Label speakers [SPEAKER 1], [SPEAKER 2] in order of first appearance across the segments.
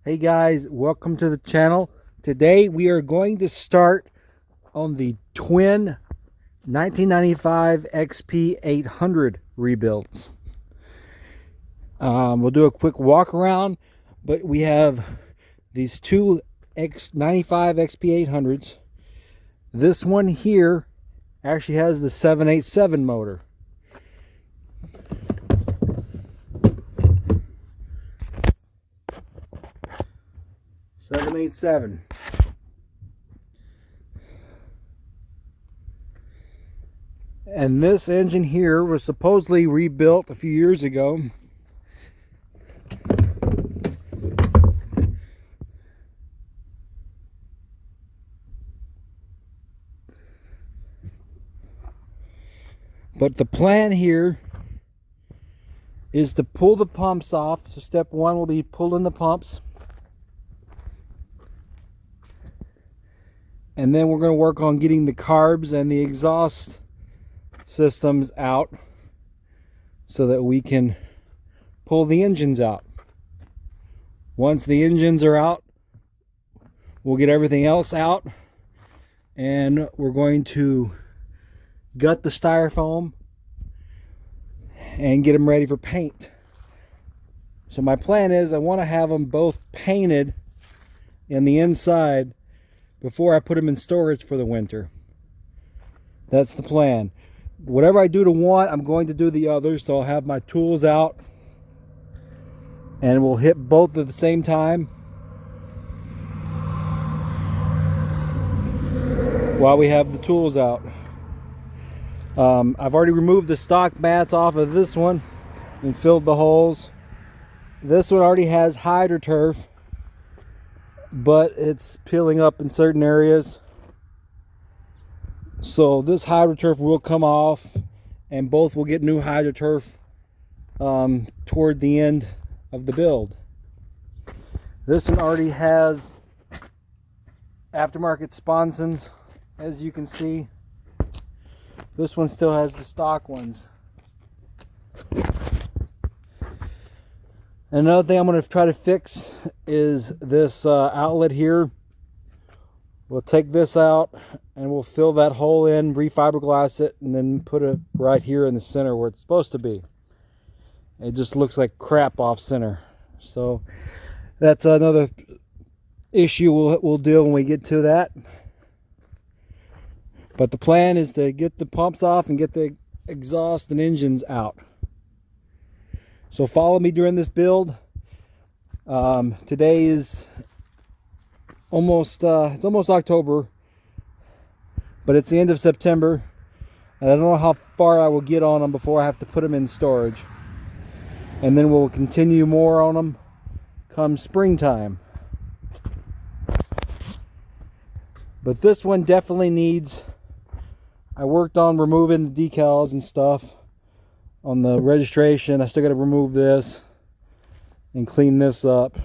[SPEAKER 1] Hey guys, welcome to the channel. Today we are going to start on the twin 1995 XP800 rebuilds. We'll do a quick walk around, but we have these two 95 XP800s. This one here actually has the 787 motor. And this engine here was supposedly rebuilt a few years ago. But the plan here is to pull the pumps off. So step one will be pulling the pumps. And then we're going to work on getting the carbs and the exhaust systems out so that we can pull the engines out. Once the engines are out, we'll get everything else out, and we're going to gut the styrofoam and get them ready for paint. So my plan is I want to have them both painted in the inside before I put them in storage for the winter. That's the plan. Whatever I do to one, I'm going to do the other. So I'll have my tools out and we'll hit both at the same time while we have the tools out. I've already removed the stock mats off of this one and filled the holes. This one already has HydroTurf, but it's peeling up in certain areas. So this HydroTurf will come off and both will get new HydroTurf toward the end of the build. This one already has aftermarket sponsons, as you can see. This one still has the stock ones. Another thing I'm going to try to fix is this outlet here. We'll take this out and we'll fill that hole in, refiberglass it, and then put it right here in the center where it's supposed to be. It just looks like crap off center. So that's another issue we'll deal when we get to that. But the plan is to get the pumps off and get the exhaust and engines out. So follow me during this build. Today is almost it's almost October, but it's the end of September, and I don't know how far I will get on them before I have to put them in storage. And then we'll continue more on them come springtime. But this one definitely needs, I worked on removing the decals and stuff on the registration. I still got to remove this and clean this up.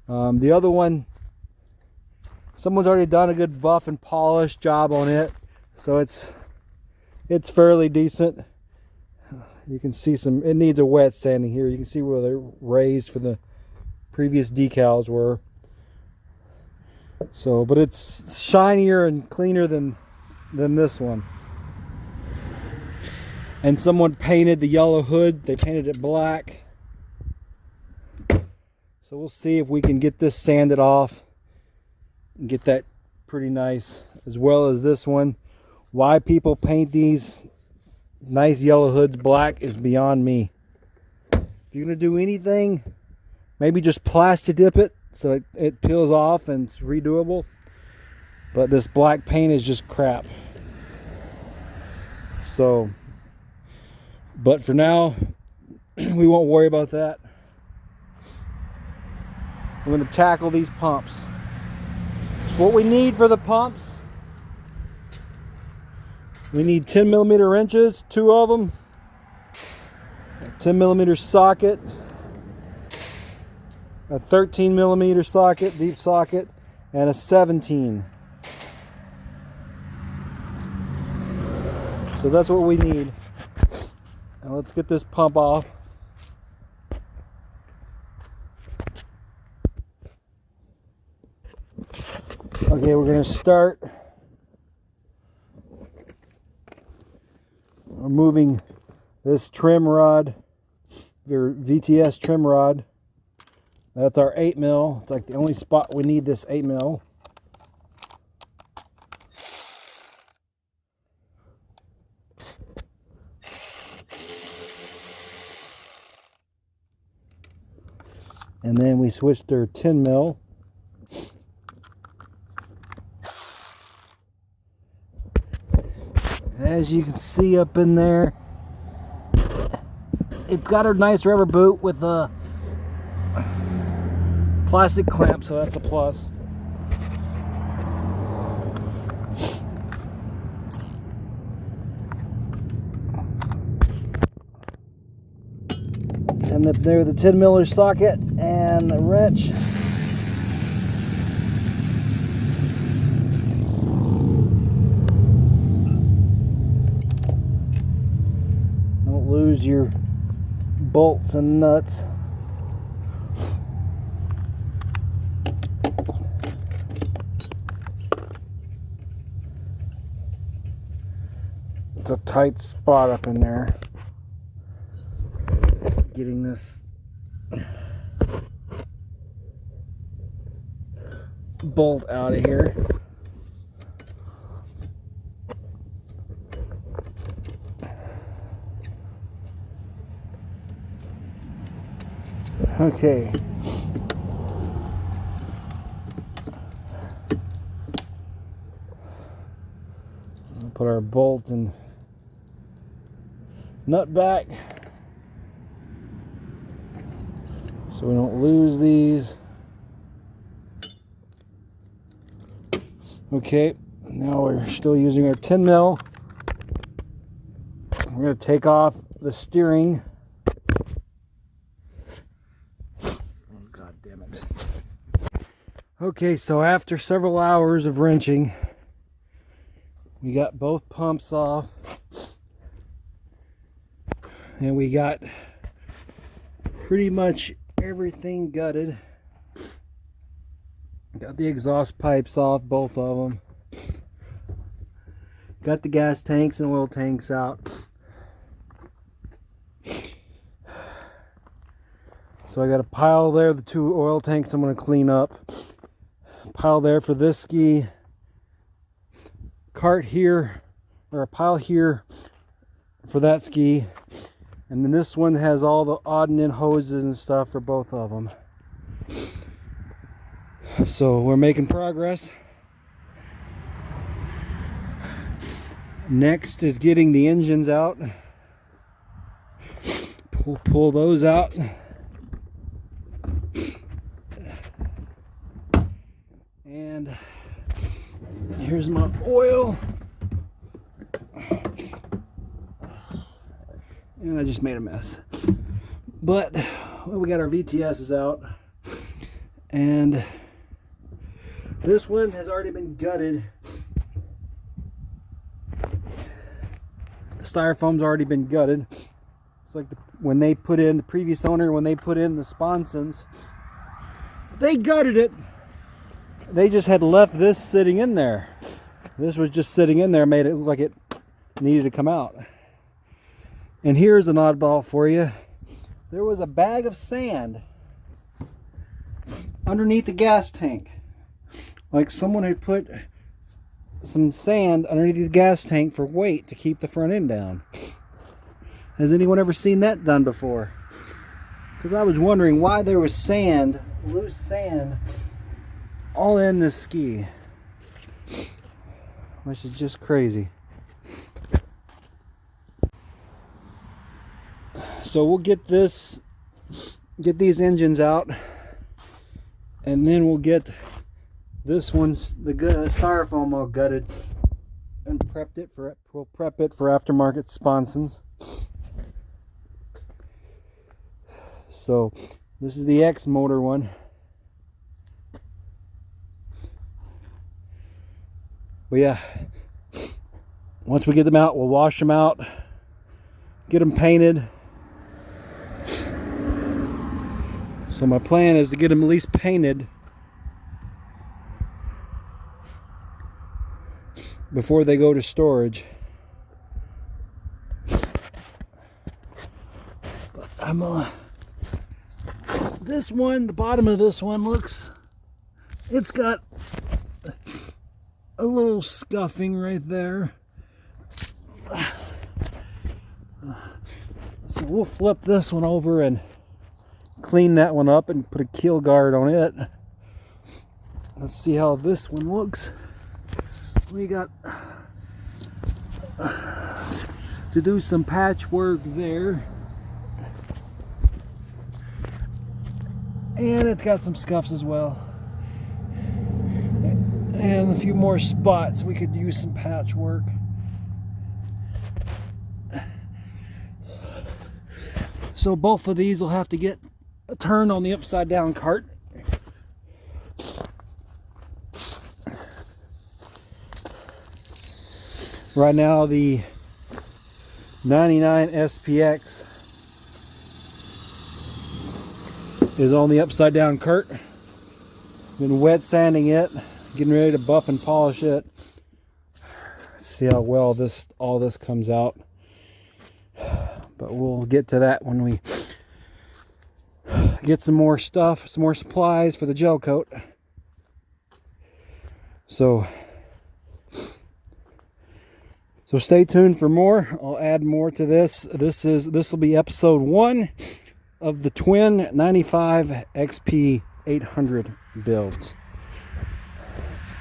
[SPEAKER 1] The other one, someone's already done a good buff and polish job on it, so it's fairly decent. You can see it needs a wet sanding here. You can see where they're raised for the previous decals were. So, but it's shinier and cleaner than this one. And someone painted the yellow hood. They painted it black. So we'll see if we can get this sanded off and get that pretty nice, as well as this one. Why people paint these nice yellow hoods black is beyond me. If you're gonna do anything, maybe just plastic dip it so it peels off and it's redoable. But this black paint is just crap. So, but for now, we won't worry about that. I'm going to tackle these pumps. So what we need for the pumps, we need 10mm wrenches, 2 of them, a 10mm socket, a 13mm socket, deep socket, and a 17. So that's what we need. Now let's get this pump off. Okay, we're going to start removing this trim rod, your VTS trim rod. That's our 8mm. It's like the only spot we need this 8mm. And then we switched to 10mm. As you can see up in there, it's got a nice rubber boot with a plastic clamp, so that's a plus. And there the 10mm socket and the wrench. Don't lose your bolts and nuts. It's a tight spot up in there. Getting this bolt out of here. Okay. We'll put our bolt and nut back so we don't lose these. Okay, now we're still using our 10mm. We're going to take off the steering. Oh, God damn it. Okay, so after several hours of wrenching, we got both pumps off. And we got pretty much everything gutted. Got the exhaust pipes off, both of them. Got the gas tanks and oil tanks out. So I got a pile there, the 2 oil tanks I'm going to clean up. Pile there for this ski. Cart here, or a pile here for that ski. And then this one has all the odd and end hoses and stuff for both of them. So we're making progress. Next is getting the engines out. Pull those out. And here's my oil. And I just made a mess. But well, we got our VTSs out. And this one has already been gutted. The styrofoam's already been gutted. It's like when they put in, the previous owner, when they put in the sponsons, they gutted it. They just had left this sitting in there. This was just sitting in there, made it look like it needed to come out. And here's an oddball for you. There was a bag of sand underneath the gas tank. Like someone had put some sand underneath the gas tank for weight to keep the front end down. Has anyone ever seen that done before? Because I was wondering why there was sand, loose sand, all in this ski. Which is just crazy. So we'll get these engines out, and then we'll get this one's the styrofoam all gutted and we'll prep it for aftermarket sponsons. So this is the X motor one. But yeah, once we get them out, we'll wash them out, get them painted. So my plan is to get them at least painted before they go to storage. But this one, the bottom of this one it's got a little scuffing right there. So we'll flip this one over and clean that one up and put a keel guard on it. Let's see how this one looks. We got to do some patchwork there. And it's got some scuffs as well. And a few more spots we could use some patchwork. So both of these will have to get a turn on the upside down cart. Right now the 99 SPX is on the upside down cart. Been wet sanding it, getting ready to buff and polish it. Let's see how well all this comes out. But we'll get to that when we get some more stuff, some more supplies for the gel coat. So stay tuned for more. I'll add more to this. This will be episode 1 of the twin 95 XP 800 builds.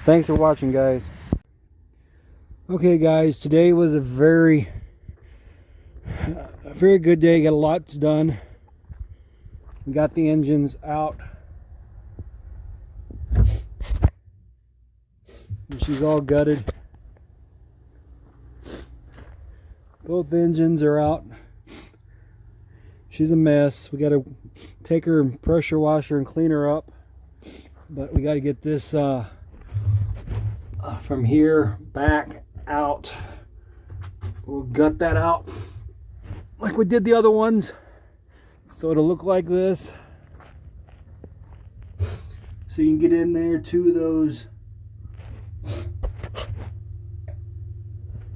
[SPEAKER 1] Thanks for watching, guys. Okay, guys, today was a very good day. Got a lot done. We got the engines out. And she's all gutted. Both engines are out. She's a mess. We got to take her and pressure wash her and clean her up. But we got to get this from here back out. We'll gut that out like we did the other ones, so it'll look like this. So you can get in there to those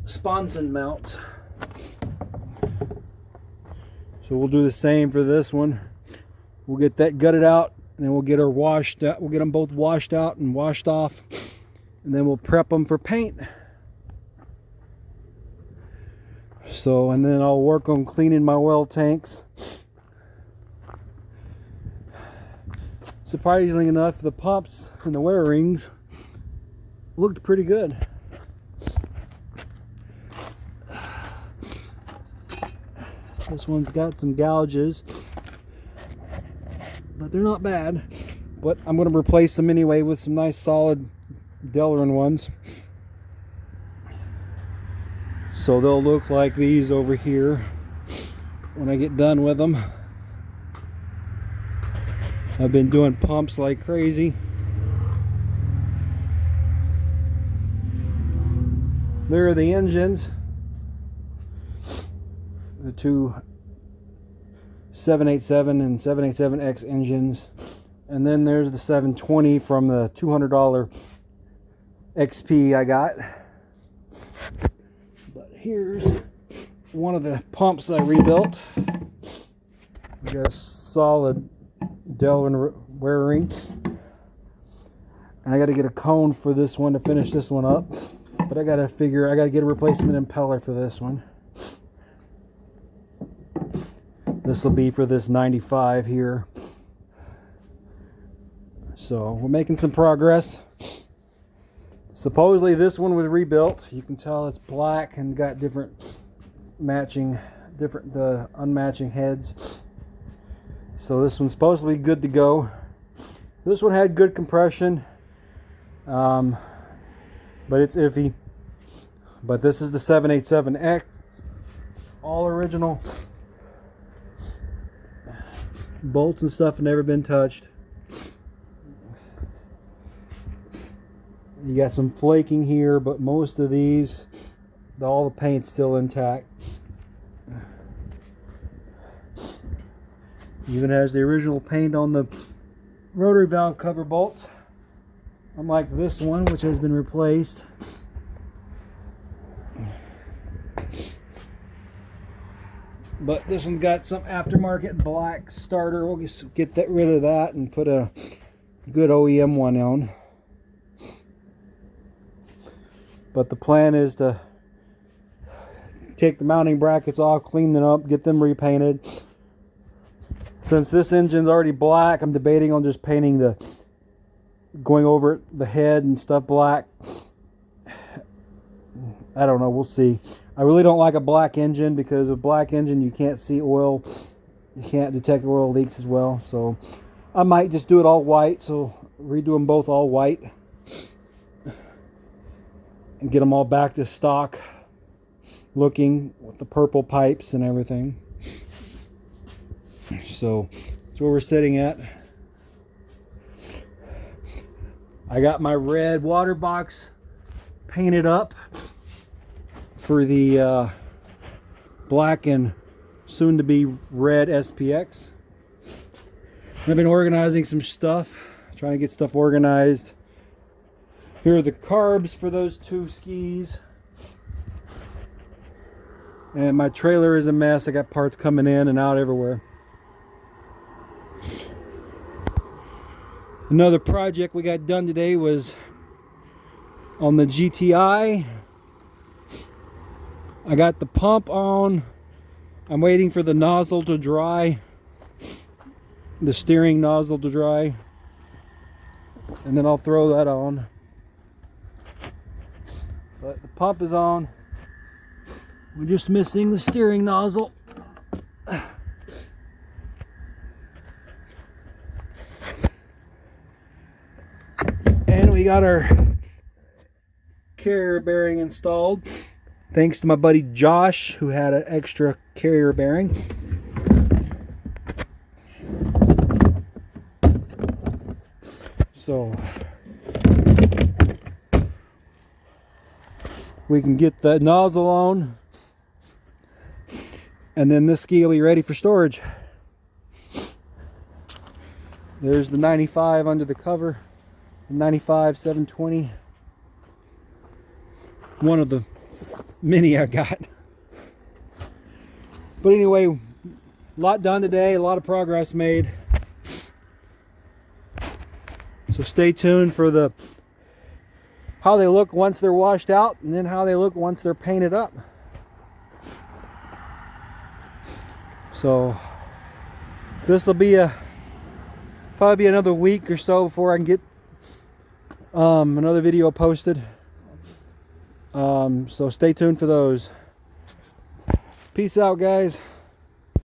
[SPEAKER 1] sponson mounts. So we'll do the same for this one. We'll get that gutted out, and then we'll get her washed out. We'll get them both washed out and washed off, and then we'll prep them for paint. So, and then I'll work on cleaning my well tanks. Surprisingly enough, the pumps and the wear rings looked pretty good. This one's got some gouges, but they're not bad. But I'm going to replace them anyway with some nice solid Delrin ones. So they'll look like these over here when I get done with them. I've been doing pumps like crazy. There are the engines. The two 787 and 787X engines. And then there's the 720 from the $200 XP I got. But here's one of the pumps I rebuilt. I got a solid Delrin wear ring. And I got to get a cone for this one to finish this one up. But I got to get a replacement impeller for this one. This will be for this 95 here. So we're making some progress. Supposedly this one was rebuilt. You can tell it's black and got different unmatching heads. So this one's supposed to be good to go. This one had good compression, but it's iffy. But this is the 787X, all original. Bolts and stuff have never been touched. You got some flaking here, but most of these, all the paint's still intact. Even has the original paint on the rotary valve cover bolts, unlike this one, which has been replaced. But this one's got some aftermarket black starter. We'll just get rid of that and put a good OEM one on. But the plan is to take the mounting brackets off, clean them up, get them repainted. Since this engine's already black, I'm debating on just painting going over the head and stuff black. I don't know, we'll see. I really don't like a black engine because with black engine you can't see oil. You can't detect oil leaks as well. So I might just do it all white. So redo them both all white and get them all back to stock looking with the purple pipes and everything. So that's where we're sitting at. I got my red water box painted up for the black and soon to be red SPX. I've been organizing some stuff, trying to get stuff organized. Here are the carbs for those two skis. And my trailer is a mess. I got parts coming in and out everywhere. Another project we got done today was on the GTI. I got the pump on. I'm waiting for the nozzle to dry. The steering nozzle to dry. And then I'll throw that on. But the pump is on. We're just missing the steering nozzle. And we got our carrier bearing installed. Thanks to my buddy Josh, who had an extra carrier bearing. So we can get the nozzle on, and then this ski will be ready for storage. There's the 95 under the cover, the 95 720. One of the many I got. But anyway, a lot done today, a lot of progress made. So stay tuned for how they look once they're washed out, and then how they look once they're painted up. So this will be probably another week or so before I can get another video posted. So stay tuned for those. Peace out, guys.